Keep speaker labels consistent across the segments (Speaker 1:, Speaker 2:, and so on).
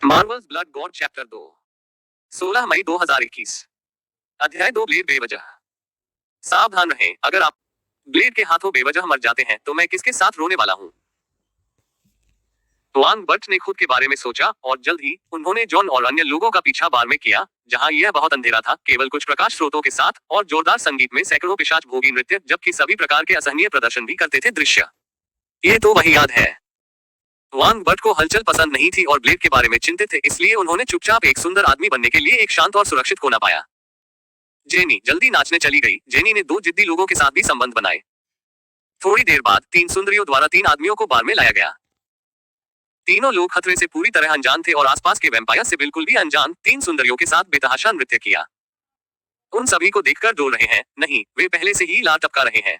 Speaker 1: Marvels blood God chapter 2 16 मई 2021 अध्याय 2 blade बेवजह। सावधान रहें, अगर आप ब्लेड के हाथों बेवजह मर जाते हैं तो मैं किसके साथ रोने वाला हूं। वांग बट ने खुद के बारे में सोचा और जल्द ही उन्होंने जॉन और अन्य लोगों का पीछा बार में किया जहां यह बहुत अंधेरा था, केवल कुछ प्रकाश स्रोतों के साथ और जोरदार संगीत में सैकड़ों पिशाच भोगी नृत्य, जबकि सभी प्रकार के असहनीय प्रदर्शन भी करते थे। दृश्य ये तो वही याद है। वांग बट को हलचल पसंद नहीं थी और ब्लेड के बारे में चिंतित थे, इसलिए उन्होंने चुपचाप एक सुंदर आदमी बनने के लिए एक शांत और सुरक्षित कोना पाया। जेनी जल्दी नाचने चली गई। जेनी ने दो जिद्दी लोगों के साथ भी संबंध बनाए। थोड़ी देर बाद 3 सुंदरियों द्वारा 3 आदमियों को बार में लाया गया। तीनों लोग खतरे से पूरी तरह अनजान थे और आसपास के वैम्पायर से बिल्कुल भी अनजान 3 सुंदरियों के साथ बेतहाशा नृत्य किया। उन सभी को देखकर डोल रहे हैं, नहीं, वे पहले से ही लार टपका रहे हैं।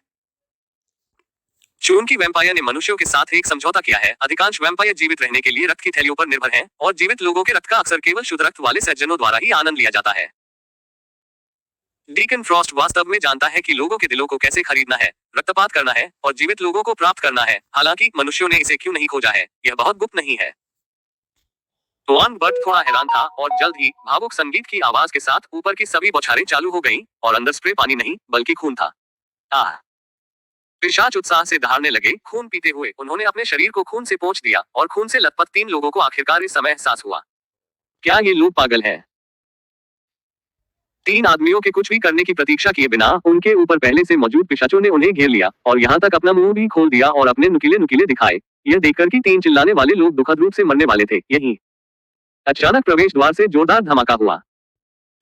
Speaker 1: चूंकि वैम्पायर ने मनुष्यों के साथ एक समझौता किया है, अधिकांश वैम्पायर जीवित रहने के लिए रक्त की थैलियों पर निर्भर हैं, और जीवित लोगों के रक्त का अक्सर केवल शुद्ध रक्त वाले सज्जनों द्वारा ही आनंद लिया जाता है। डीकन फ्रॉस्ट वास्तव में जानता है कि लोगों के दिलों को कैसे खरीदना है, रक्तपात करना है और जीवित लोगों को प्राप्त करना है। हालांकि मनुष्यों ने इसे क्यों नहीं खोजा है, यह बहुत गुप्त नहीं है। वांग बट थोड़ा हैरान था और जल्द ही भावुक संगीत की आवाज के साथ ऊपर की सभी बौछारें चालू हो गईं और अंदर स्प्रे पानी नहीं बल्कि खून था। आह! पिशाच उत्साह से दहाड़ने लगे। खून पीते हुए उन्होंने अपने शरीर को खून से पोंछ दिया और खून से लथपथ 3 लोगों को आखिरकार इस समय एहसास हुआ, क्या ये लोग पागल हैं? 3 आदमियों के कुछ भी करने की प्रतीक्षा किए बिना उनके ऊपर पहले से मौजूद पिशाचों ने उन्हें घेर लिया और यहाँ तक अपना मुंह भी खोल दिया और अपने नुकीले नुकीले दिखाए, यह देखकर कि 3 चिल्लाने वाले लोग दुखद रूप से मरने वाले थे। यही अचानक प्रवेश द्वार से जोरदार धमाका हुआ।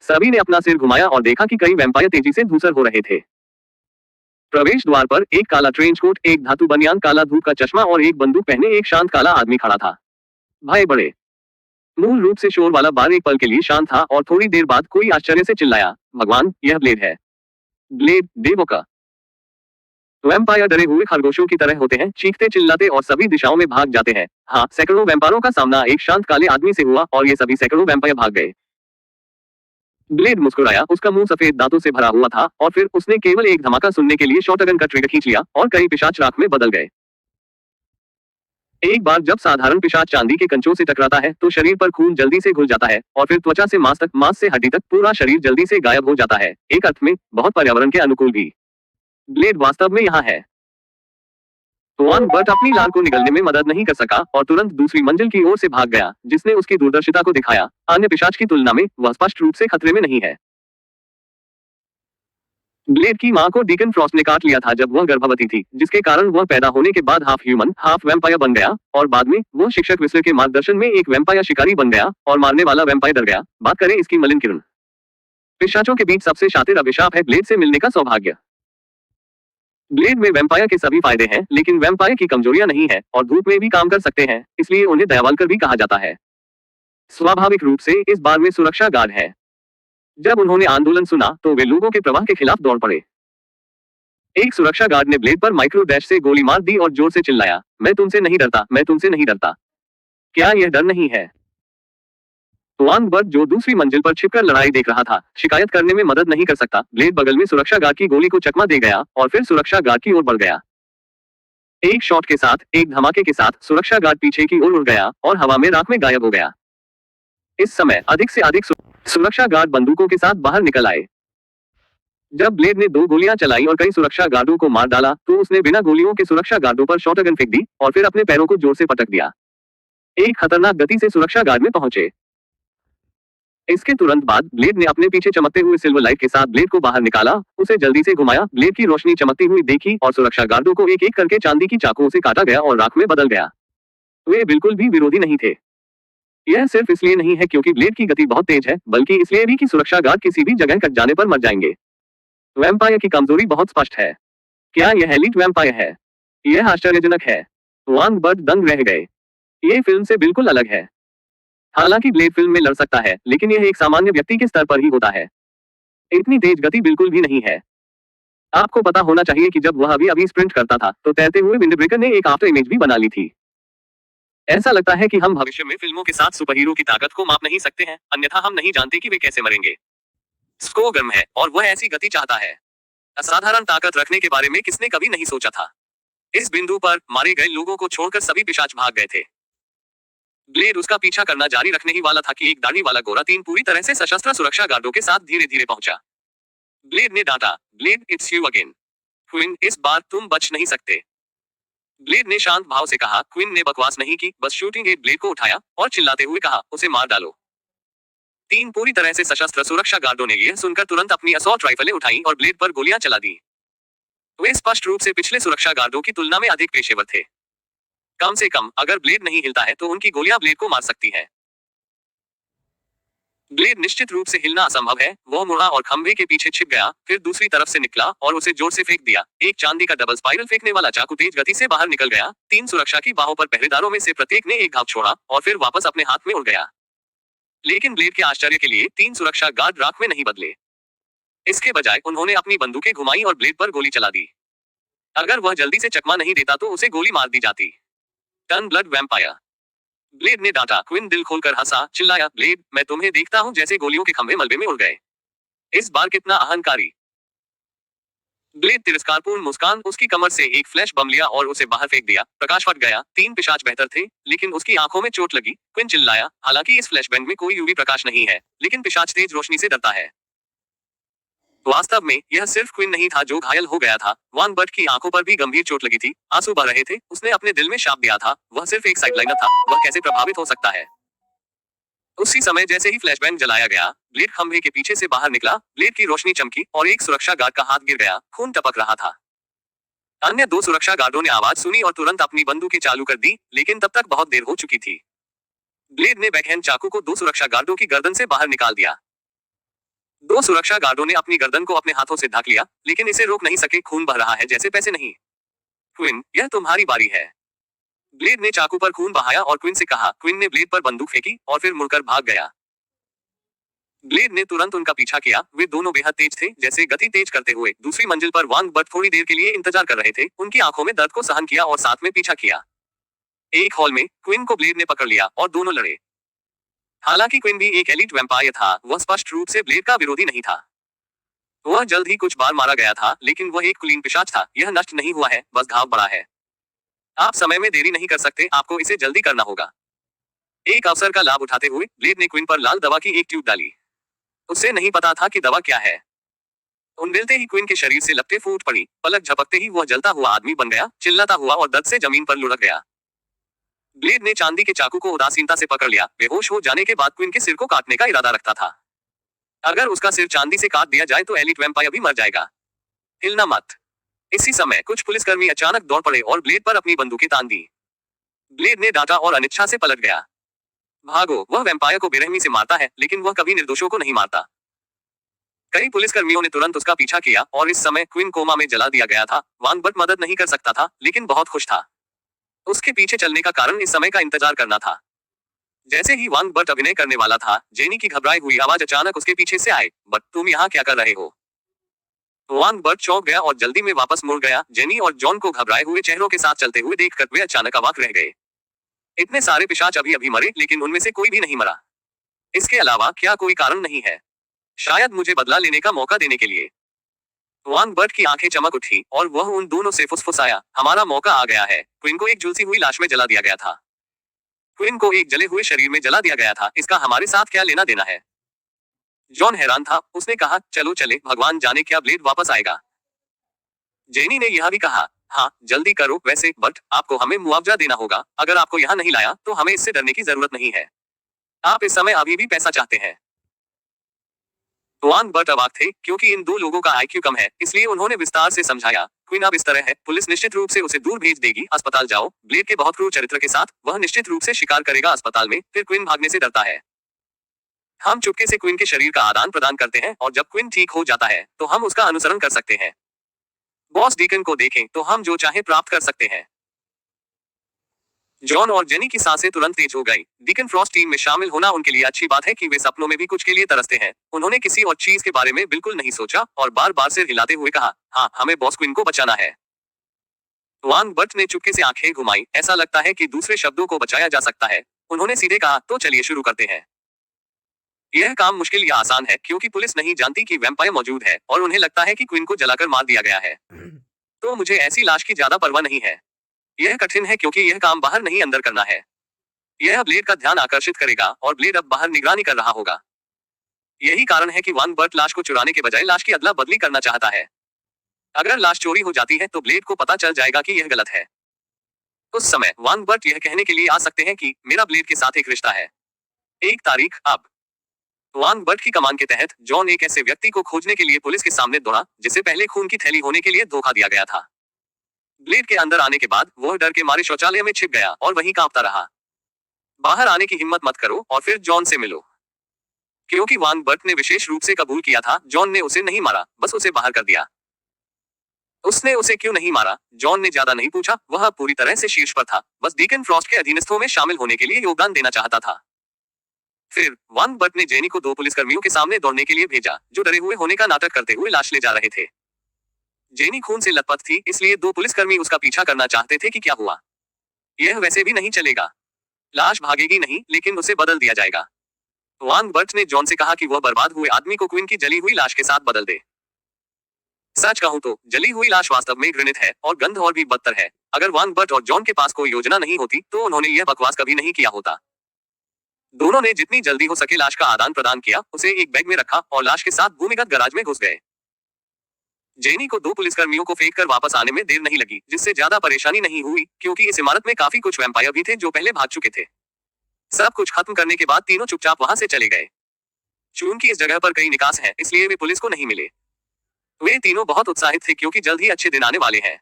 Speaker 1: सभी ने अपना सिर घुमाया और देखा कि कई वैम्पायर तेजी से धूसर हो रहे थे। प्रवेश द्वार पर एक काला ट्रेंच कोट, एक धातु बनियान, काला धूप का चश्मा और एक बंदूक पहने एक शांत काला आदमी खड़ा था। भाई बड़े मूल रूप से शोर वाला बार एक पल के लिए शांत था और थोड़ी देर बाद कोई आश्चर्य से चिल्लाया, भगवान, यह ब्लेड है। ब्लेड देवों का। वैम्पायर डरे हुए खरगोशों की तरह होते हैं, चीखते चिल्लाते और सभी दिशाओं में भाग जाते हैं। हाँ, सैकड़ों वैम्पायरों का सामना एक शांत काले आदमी से हुआ और ये सभी सैकड़ों वैम्पायर भाग गए। ब्लेड मुस्कुराया, उसका मुंह सफेद दांतों से भरा हुआ था और फिर उसने केवल एक धमाका सुनने के लिए शॉटगन का ट्रिगर खींच लिया और कई पिशाच राख में बदल गए। एक बार जब साधारण पिशाच चांदी के कंचों से टकराता है तो शरीर पर खून जल्दी से घुल जाता है और फिर त्वचा से मांस तक, मांस से हड्डी तक पूरा शरीर जल्दी से गायब हो जाता है, एक अर्थ में बहुत पर्यावरण के अनुकूल भी। ब्लेड वास्तव में यहाँ है। वांग बट अपनी लार को निगलने में मदद नहीं कर सका और तुरंत दूसरी मंजिल की ओर से भाग गया, जिसने उसकी दूरदर्शिता को दिखाया। अन्य पिशाच की तुलना में वह स्पष्ट रूप से खतरे में नहीं है। ब्लेड की मां को डीकन फ्रॉस्ट ने काट लिया था जब वह गर्भवती थी, जिसके कारण वह पैदा होने के बाद हाफ ह्यूमन हाफ वैम्पायर बन गया और बाद में वह शिक्षक विस्लर के मार्गदर्शन में एक वैम्पायर शिकारी बन गया और मारने वाला वैम्पायर डर गया। बात करें इसकी मलिन किरण। पिशाचों के बीच सबसे शातिर अभिशाप है ब्लेड से मिलने का सौभाग्य। ब्लेड में वैम्पायर के सभी फायदे हैं, लेकिन वैम्पायर की कमजोरियां नहीं है और धूप में भी काम कर सकते हैं, इसलिए उन्हें दयावालकर भी कहा जाता है। स्वाभाविक रूप से इस बार में सुरक्षा गार्ड है। जब उन्होंने आंदोलन सुना तो वे लोगों के प्रवाह के खिलाफ दौड़ पड़े। एक सुरक्षा गार्ड ने ब्लेड पर माइक्रो डैश से गोली मार दी और जोर से चिल्लाया, मैं तुमसे नहीं डरता, मैं तुमसे नहीं डरता। क्या यह डर नहीं है? वांग बट जो दूसरी मंजिल पर छिपकर लड़ाई देख रहा था, शिकायत करने में मदद नहीं कर सकता। ब्लेड बगल में सुरक्षा गार्ड की गोली को चकमा दे गया और फिर सुरक्षा गार्ड की ओर बढ़ गया। एक शॉट के साथ, एक धमाके के साथ सुरक्षा गार्ड पीछे की ओर उड़ गया और हवा में राख में गायब हो गया। इस समय अधिक से अधिक सुरक्षा गार्ड बंदूकों के साथ बाहर निकल आए। जब ब्लेड ने 2 गोलियां चलाई और कई सुरक्षा गार्डों को मार डाला तो उसने बिना गोलियों के सुरक्षा गार्डों पर शॉटगन फेंक दी और फिर अपने पैरों को जोर से पटक दिया। एक खतरनाक गति से सुरक्षा गार्ड में पहुंचे। इसके तुरंत बाद ब्लेड ने अपने पीछे चमकते हुए सिल्वर लाइट के साथ ब्लेड को बाहर निकाला, उसे जल्दी से घुमाया, ब्लेड की रोशनी चमकती हुई देखी और सुरक्षा गार्डों को एक एक करके चांदी की चाकुओं से काटा गया और राख में बदल गया। वे बिल्कुल भी विरोधी नहीं थे। यह सिर्फ इसलिए नहीं है क्योंकि ब्लेड की गति बहुत तेज है, बल्कि इसलिए भी कि सुरक्षा गार्ड किसी भी जगह कट जाने पर मर जाएंगे। वैम्पायर की कमजोरी बहुत स्पष्ट है। क्या यह एलीट वैम्पायर है? यह आश्चर्यजनक है। वांग बट दंग रह गए। ये फिल्म से बिल्कुल अलग है। हालांकि ब्लेड फिल्म में लड़ सकता है, लेकिन यह एक सामान्य व्यक्ति के स्तर पर ही होता है। इतनी तेज गति बिल्कुल भी नहीं है। आपको पता होना चाहिए कि जब वह अभी स्प्रिंट करता था तो तैरते हुए विंडब्रेकर ने एक आफ्टर इमेज भी बना ली थी। ऐसा लगता है कि हम भविष्य में फिल्मों के साथ सुपरहीरो की ताकत को माप नहीं सकते हैं, अन्यथा हम नहीं जानते कि वे कैसे मरेंगे। स्को गर्म है और वह ऐसी गति चाहता है। असाधारण ताकत रखने के बारे में किसने कभी नहीं सोचा था। इस बिंदु पर मारे गए लोगों को छोड़कर सभी पिशाच भाग गए थे। ब्लेड उसका पीछा करना जारी रखने ही वाला था कि एक दाढ़ी वाला गोरा तीन पूरी तरह से सशस्त्र सुरक्षा गार्डों के साथ धीरे धीरे पहुंचा। ब्लेड ने डांटा, Blade it's you again. Quinn इस बार तुम बच नहीं सकते। ब्लेड ने शांत भाव से कहा। क्विन ने बकवास नहीं की, बस शूटिंग एड ब्लेड को उठाया और चिल्लाते हुए कहा, उसे मार डालो। तीन पूरी तरह से सशस्त्र सुरक्षा गार्डों ने यह सुनकर तुरंत अपनी असॉल्ट राइफलें उठाई और ब्लेड पर गोलियां चला दी। वे स्पष्ट रूप से पिछले सुरक्षा गार्डों की तुलना में अधिक पेशेवर थे। कम से कम अगर ब्लेड नहीं हिलता है तो उनकी गोलियां ब्लेड को मार सकती है। ब्लेड निश्चित रूप से हिलना असंभव है। वो मुड़ा और खंभे के पीछे छिप गया, फिर दूसरी तरफ से निकला और उसे जोर से फेंक दिया। एक चांदी का डबल स्पाइरल फेंकने वाला चाकू तेज गति से बाहर निकल गया। तीन सुरक्षा की बाहों पर पहरेदारों में से प्रत्येक ने एक घाव छोड़ा और फिर वापस अपने हाथ में उड़ गया। लेकिन ब्लेड के आश्चर्य के लिए तीन सुरक्षा गार्ड राख में नहीं बदले। इसके बजाय उन्होंने अपनी बंदूकें घुमाई और ब्लेड पर गोली चला दी। अगर वह जल्दी से चकमा नहीं देता तो उसे गोली मार दी जाती। Turn blood vampire. ब्लेड ने डांटा। क्विन दिल खोलकर हंसा, चिल्लाया, ब्लेड, मैं तुम्हें देखता हूं जैसे गोलियों के खंभे मलबे में उड़ गए। इस बार कितना अहंकारी। ब्लेड तिरस्कारपूर्ण मुस्कान उसकी कमर से एक फ्लैश बम लिया और उसे बाहर फेंक दिया। प्रकाश फट गया। तीन पिशाच बेहतर थे, लेकिन उसकी आंखों में चोट लगी। क्विन चिल्लाया, हालांकि इस फ्लैशबैंग में कोई यूवी प्रकाश नहीं है, लेकिन पिशाच तेज रोशनी से डरता है। वास्तव में यह सिर्फ क्विन नहीं था जो घायल हो गया था। वान बर्ट की आंखों पर भी गंभीर चोट लगी थी, आंसू बह रहे थे। उसने अपने दिल में शाप दिया था, वह सिर्फ एक साइडलाइनर था, वह कैसे प्रभावित हो सकता है। उसी समय जैसे ही फ्लैशबैंग जलाया गया, ब्लेड खंभे के पीछे से बाहर निकला। ब्लेड की रोशनी चमकी और एक सुरक्षा गार्ड का हाथ गिर गया, खून टपक रहा था। अन्य दो सुरक्षा गार्डों ने आवाज सुनी और तुरंत अपनी बंदूकें चालू कर दी, लेकिन तब तक बहुत देर हो चुकी थी। ब्लेड ने बैकहैंड चाकू को दो सुरक्षा गार्डों की गर्दन से बाहर निकाल दिया। दो सुरक्षा गार्डों ने अपनी गर्दन को अपने हाथों से ढक लिया, लेकिन इसे रोक नहीं सके। खून बह रहा है जैसे पैसे नहीं। क्विन, यह तुम्हारी बारी है। ब्लेड ने चाकू पर खून बहाया और क्विन से कहा। क्विन ने ब्लेड पर बंदूक फेंकी और फिर मुड़कर भाग गया। ब्लेड ने तुरंत उनका पीछा किया। वे दोनों बेहद तेज थे, जैसे गति तेज करते हुए। दूसरी मंजिल पर वांग बट थोड़ी देर के लिए इंतजार कर रहे थे। उनकी आंखों में दर्द को सहन किया और साथ में पीछा किया। एक हॉल में क्विन को ब्लेड ने पकड़ लिया और दोनों लड़े। हालांकि क्विन भी एक एलीट वैम्पायर था, वह स्पष्ट रूप से ब्लेड का विरोधी नहीं था। वह जल्द ही कुछ बार मारा गया था, लेकिन वह एक कुलीन पिशाच था। यह नष्ट नहीं हुआ है, बस घाव बड़ा है। आप समय में देरी नहीं कर सकते, आपको इसे जल्दी करना होगा। एक अवसर का लाभ उठाते हुए ब्लेड ने क्विन पर लाल दवा की एक ट्यूब डाली। उसे नहीं पता था कि दवा क्या है। उंडेलते ही क्विन के शरीर से लपटें फूट पड़ी। पलक झपकते ही वह जलता हुआ आदमी बन गया, चिल्लाता हुआ और दर्द से जमीन पर लुढ़क गया। ब्लेड ने चांदी के चाकू को उदासीनता से पकड़ लिया। बेहोश हो जाने के बाद क्विन के सिर को काटने का इरादा रखता था। अगर उसका सिर चांदी से काट दिया जाए तो एलीट वैम्पायर भी मर जाएगा। हिलना मत। इसी समय कुछ पुलिसकर्मी अचानक दौड़ पड़े और ब्लेड पर अपनी बंदूकें तान दी। ब्लेड ने डांटा और अनिच्छा से पलट गया। भागो, वह वैम्पायर को बेरहमी से मारता है, लेकिन वह कभी निर्दोषों को नहीं मारता। कई पुलिसकर्मियों ने तुरंत उसका पीछा किया और इस समय क्विन कोमा में जला दिया गया था। वांग बट मदद नहीं कर सकता था, लेकिन बहुत खुश था। उसके पीछे चलने का कारण इस समय का इंतजार करना था। जैसे ही वांग बट अभिनय करने वाला था, जेनी की घबराई हुई आवाज अचानक उसके पीछे से आई। बट तुम यहाँ क्या कर रहे हो? वांग बट चौंक गया और जल्दी में वापस मुड़ गया। जेनी और जॉन को घबराए हुए चेहरों के साथ चलते हुए देखकर वे अचानक अवाक रह गए। इतने सारे पिशाच अभी अभी मरे, लेकिन उनमें से कोई भी नहीं मरा। इसके अलावा क्या कोई कारण नहीं है? शायद मुझे बदला लेने का मौका देने के लिए। वांग बट की आंखें चमक उठी और वह उन दोनों से फुसफुसाया, हमारा मौका आ गया है। क्विन को एक झुलसी हुई लाश में जला दिया गया था। क्विन को एक जले हुए शरीर में जला दिया गया था, इसका हमारे साथ क्या लेना देना है? जॉन हैरान था। उसने कहा, चलो चले, भगवान जाने क्या ब्लेड वापस आएगा। जेनी ने यह भी कहा, हाँ जल्दी करो। वैसे बट आपको हमें मुआवजा देना होगा। अगर आपको यहाँ नहीं लाया तो हमें इससे डरने की जरूरत नहीं है। आप इस समय अभी भी पैसा चाहते हैं। वांग बट अवाक थे, क्योंकि इन दो लोगों का आईक्यू कम है, इसलिए उन्होंने विस्तार से समझाया। क्वीन अब इस तरह है, पुलिस निश्चित रूप से उसे दूर भेज देगी। अस्पताल जाओ। ब्लेड के बहुत क्रूर चरित्र के साथ वह निश्चित रूप से शिकार करेगा अस्पताल में। फिर क्वीन भागने से डरता है। हम चुपके से क्वीन के शरीर का आदान प्रदान करते हैं और जब क्वीन ठीक हो जाता है तो हम उसका अनुसरण कर सकते हैं। बॉस डीकन को देखें तो हम जो चाहे प्राप्त कर सकते हैं। जॉन और जेनी की सांसें तुरंत तेज हो गई। डीकन फ्रॉस्ट टीम में शामिल होना उनके लिए अच्छी बात है कि वे सपनों में भी कुछ के लिए तरसते हैं। उन्होंने किसी और चीज के बारे में बिल्कुल नहीं सोचा और बार बार सिर हिलाते हुए कहा, हाँ हमें बॉस क्वीन को बचाना है। वांग बट ने चुपके से आंखें घुमाई। ऐसा लगता है कि दूसरे शब्दों को बचाया जा सकता है। उन्होंने सीधे कहा, तो चलिए शुरू करते हैं। यह काम मुश्किल या आसान है, क्योंकि पुलिस नहीं जानती कि वैम्पायर मौजूद है और उन्हें लगता है कि क्वीन को जलाकर मार दिया गया है। तो मुझे ऐसी लाश की ज्यादा परवाह नहीं है। यह कठिन है क्योंकि यह काम बाहर नहीं अंदर करना है। यह ब्लेड का ध्यान आकर्षित करेगा और ब्लेड अब बाहर निगरानी कर रहा होगा। यही कारण है कि वान बर्ट लाश को चुराने के बजाय लाश की अदला बदली करना चाहता है। अगर लाश चोरी हो जाती है तो ब्लेड को पता चल जाएगा कि यह गलत है। उस समय वान बर्ट यह कहने के लिए आ सकते हैं कि मेरा ब्लेड के साथ एक रिश्ता है। एक तारीख अब वान बर्ट की कमान के तहत जॉन एक ऐसे व्यक्ति को खोजने के लिए पुलिस के सामने दौड़ा जिसे पहले खून की थैली होने के लिए धोखा दिया गया था। ब्लेड के अंदर आने के बाद वह डर के मारे शौचालय में छिप गया और वहीं कांपता रहा। बाहर आने की हिम्मत मत करो और फिर जॉन से मिलो। क्योंकि वान बर्ट ने विशेष रूप से कबूल किया था, जॉन ने उसे नहीं मारा, बस उसे बाहर कर दिया। उसने उसे क्यों नहीं मारा, जॉन ने ज्यादा नहीं पूछा, वह पूरी तरह से शीर्ष पर था, बस डीकन फ्रॉस्ट के अधीनस्थों में शामिल होने के लिए योगदान देना चाहता था। फिर वान बर्ट ने जेनी को दो पुलिसकर्मियों के सामने दौड़ने के लिए भेजा, जो डरे हुए होने का नाटक करते हुए लाश ले जा रहे थे। जेनी खून से लथपथ थी, इसलिए दो पुलिसकर्मी उसका पीछा करना चाहते थे कि क्या हुआ। यह वैसे भी नहीं चलेगा। लाश भागेगी नहीं, लेकिन उसे बदल दिया जाएगा। वान बर्ट ने जॉन से कहा कि वह बर्बाद हुए आदमी को क्वीन की जली हुई लाश के साथ बदल दे। सच कहूं तो जली हुई लाश वास्तव में घृणित है और गंध और भी बदतर है। अगर वान बर्ट और जॉन के पास कोई योजना नहीं होती तो उन्होंने यह बकवास कभी नहीं किया होता। दोनों ने जितनी जल्दी हो सके लाश का आदान प्रदान किया, उसे एक बैग में रखा और लाश के साथ भूमिगत गैराज में घुस गए। जेनी को दो पुलिसकर्मियों को फेंक कर वापस आने में देर नहीं लगी, जिससे ज्यादा परेशानी नहीं हुई, क्योंकि इस इमारत में काफी कुछ वैम्पायर भी थे जो पहले भाग चुके थे। सब कुछ खत्म करने के बाद तीनों चुपचाप वहां से चले गए। चूंकि इस जगह पर कई निकास हैं, इसलिए वे पुलिस को नहीं मिले। वे तीनों बहुत उत्साहित थे क्योंकि जल्द ही अच्छे दिन आने वाले हैं।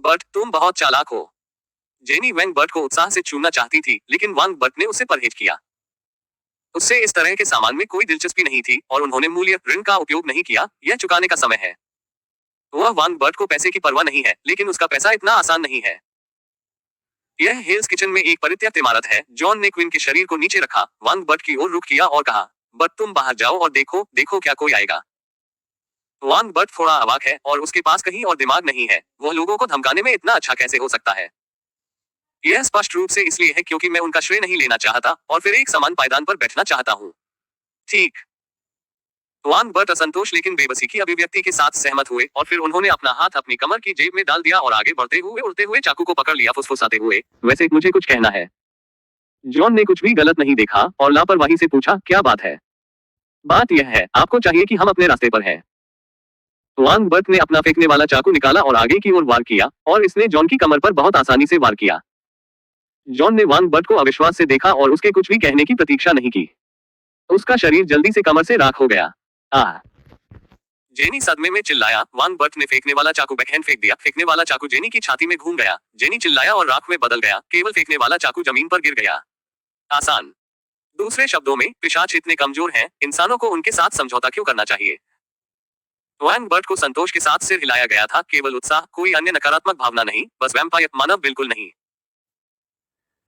Speaker 1: बट तुम बहुत चालाक हो। जेनी वैंग बर्ट को उत्साह से छूना चाहती थी, लेकिन वांग बर्ट ने उससे परहेज किया। उससे इस तरह के सामान में कोई दिलचस्पी नहीं थी और उन्होंने मूल्य ऋण का उपयोग नहीं किया, यह चुकाने का समय है। वह वांग बर्ट को पैसे की परवाह नहीं है, लेकिन उसका पैसा इतना आसान नहीं है। यह हेल्स किचन में एक परित्यक्त इमारत है। जॉन ने क्वीन के शरीर को नीचे रखा, वांग बर्ट की ओर रुख किया और कहा, बट तुम बाहर जाओ और देखो, देखो क्या कोई आएगा। वांग बर्ट थोड़ा अवाक है और उसके पास कहीं और दिमाग नहीं है। वह लोगों को धमकाने में इतना अच्छा कैसे हो सकता है? यह स्पष्ट रूप से इसलिए है क्योंकि मैं उनका श्रेय नहीं लेना चाहता और फिर एक समान पायदान पर बैठना चाहता हूँ। ठीक। वांग बर्ट असंतोष लेकिन बेबसी की अभिव्यक्ति के साथ सहमत हुए और फिर उन्होंने अपना हाथ अपनी कमर की जेब में डाल दिया और आगे बढ़ते हुए उड़ते हुए चाकू को पकड़ लिया, फुसफुसाते हुए, वैसे मुझे कुछ कहना है। जॉन ने कुछ भी गलत नहीं देखा और लापरवाही से पूछा, क्या बात है? बात यह है, आपको चाहिए कि हम अपने रास्ते पर हैं। वांग बर्ट ने अपना फेंकने वाला चाकू निकाला और आगे की ओर वार किया और इसने जॉन की कमर पर बहुत आसानी से वार किया। जॉन ने वांग बर्ट को अविश्वास से देखा और उसके कुछ भी कहने की प्रतीक्षा नहीं की। उसका शरीर जल्दी से कमर से राख हो गया। आह! जेनी सदमे में चिल्लाया। वांग बर्ट ने फेंकने वाला चाकू बैकहैंड फेंक दिया। फेंकने वाला चाकू जेनी की छाती में घूम गया। जेनी चिल्लाया और राख में बदल गया। केवल फेंकने वाला चाकू जमीन पर गिर गया। आसान। दूसरे शब्दों में, पिशाच इतने कमजोर हैं, इंसानों को उनके साथ समझौता क्यों करना चाहिए? वांग बर्ट को संतोष के साथ सिर हिलाया गया था, केवल उत्साह, कोई अन्य नकारात्मक भावना नहीं, बस वैम्पायर मानव बिल्कुल नहीं।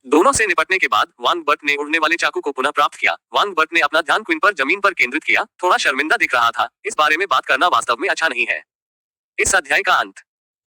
Speaker 1: दोनों से निपटने के बाद वांग बर्ट ने उड़ने वाले चाकू को पुनः प्राप्त किया। वांग बर्ट ने अपना ध्यान क्वीन पर जमीन पर केंद्रित किया, थोड़ा शर्मिंदा दिख रहा था। इस बारे में बात करना वास्तव में अच्छा नहीं है। इस अध्याय का अंत।